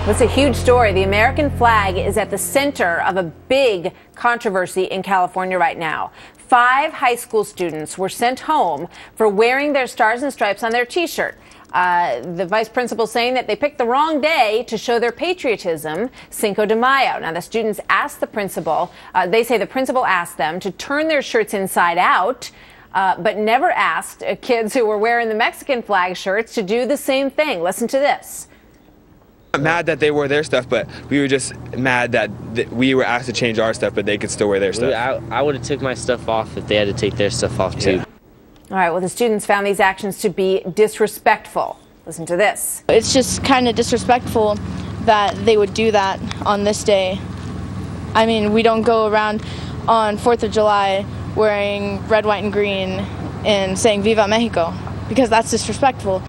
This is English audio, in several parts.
It's a huge story. The American flag is at the center of a big controversy in California right now. 5 high school students were sent home for wearing their stars and stripes on their T-shirt. The vice principal saying that they picked the wrong day to show their patriotism, Cinco de Mayo. Now, the students asked the principal, they say the principal asked them to turn their shirts inside out, but never asked kids who were wearing the Mexican flag shirts to do the same thing. Listen to this. I'm mad that they wore their stuff, but we were just mad that we were asked to change our stuff, but they could still wear their stuff. I would have took my stuff off if they had to take their stuff off too. Yeah. All right, well, the students found these actions to be disrespectful. Listen to this. It's just kind of disrespectful that they would do that on this day. I mean, we don't go around on 4th of July wearing red, white, and green and saying Viva Mexico, because that's disrespectful.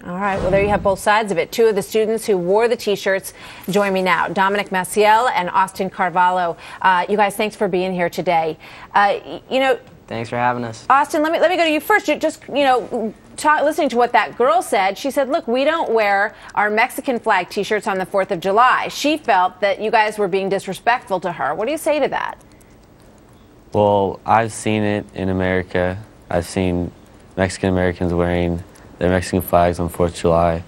All right, well, there you have both sides of it. 2 of the students who wore the T-shirts join me now, Dominic Maciel and Austin Carvalho. You guys, thanks for being here today. Thanks for having us. Austin, let me go to you first. Just, listening to what that girl said, she said, look, we don't wear our Mexican flag T-shirts on the 4th of July. She felt that you guys were being disrespectful to her. What do you say to that? Well, I've seen it in America. I've seen Mexican Americans wearing their Mexican flags on 4th of July,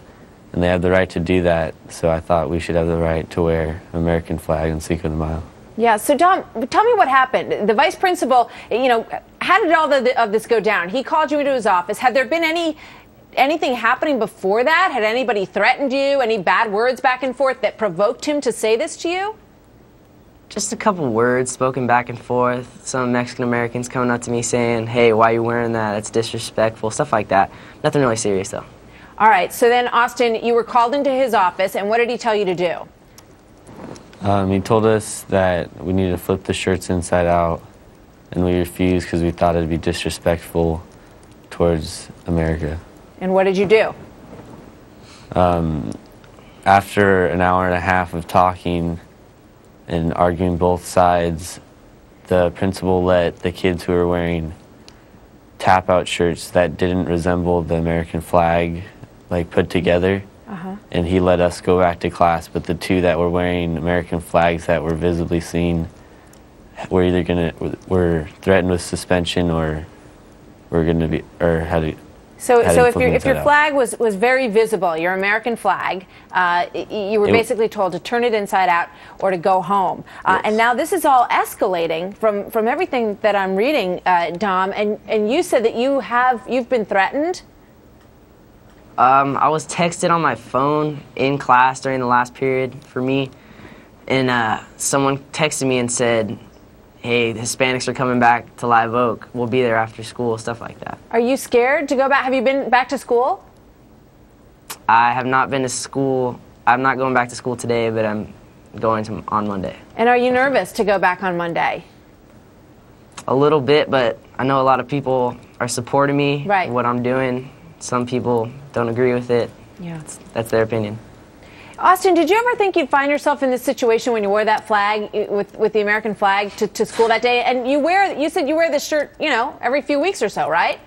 and they have the right to do that, so I thought we should have the right to wear an American flag on Cinco de Mayo. Yeah, so Dom, tell me what happened. The vice principal, how did all of this go down? He called you into his office. Had there been anything happening before that? Had anybody threatened you? Any bad words back and forth that provoked him to say this to you? Just a couple words spoken back and forth. Some Mexican Americans coming up to me saying, hey, why are you wearing that? It's disrespectful, stuff like that. Nothing really serious, though. All right, so then, Austin, you were called into his office, and what did he tell you to do? He told us that we needed to flip the shirts inside out, and we refused because we thought it'd be disrespectful towards America. And what did you do? After an hour and a half of talking and arguing both sides, the principal let the kids who were wearing tap-out shirts that didn't resemble the American flag, put together, and he let us go back to class. But the 2 that were wearing American flags that were visibly seen were either were threatened with suspension or were going to be, or had to. So if your flag was very visible, your American flag, you were basically told to turn it inside out or to go home. Yes. And now this is all escalating from everything that I'm reading, Dom. And you said that you've been threatened. I was texted on my phone in class during the last period for me, and someone texted me and said, hey, the Hispanics are coming back to Live Oak. We'll be there after school, stuff like that. Are you scared to go back? Have you been back to school? I have not been to school. I'm not going back to school today, but I'm going on Monday. And are you nervous to go back on Monday? A little bit, but I know a lot of people are supporting me, right, what I'm doing. Some people don't agree with it. Yeah. That's their opinion. Austin, did you ever think you'd find yourself in this situation when you wore that flag with the American flag to school that day? And you said you wear this shirt, every few weeks or so, right?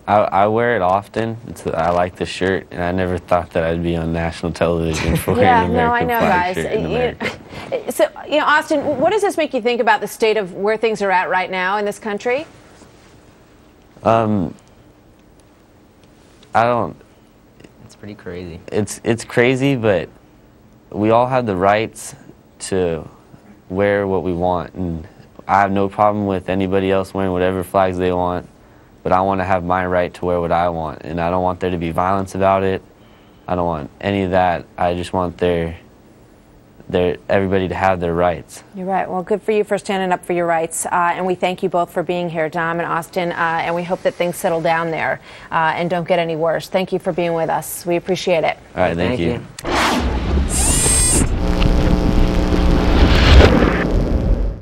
I wear it often. I like the shirt, and I never thought that I'd be on national television for wearing an American flag shirt in America. So, Austin, what does this make you think about the state of where things are at right now in this country? It's pretty crazy. It's crazy, but we all have the rights to wear what we want, and I have no problem with anybody else wearing whatever flags they want, but I want to have my right to wear what I want, and I don't want there to be violence about it. I don't want any of that. I just want everybody to have their rights. You're right. Well, good for you for standing up for your rights. And we thank you both for being here, Dom and Austin. And we hope that things settle down there and don't get any worse. Thank you for being with us. We appreciate it. All right. Thank you.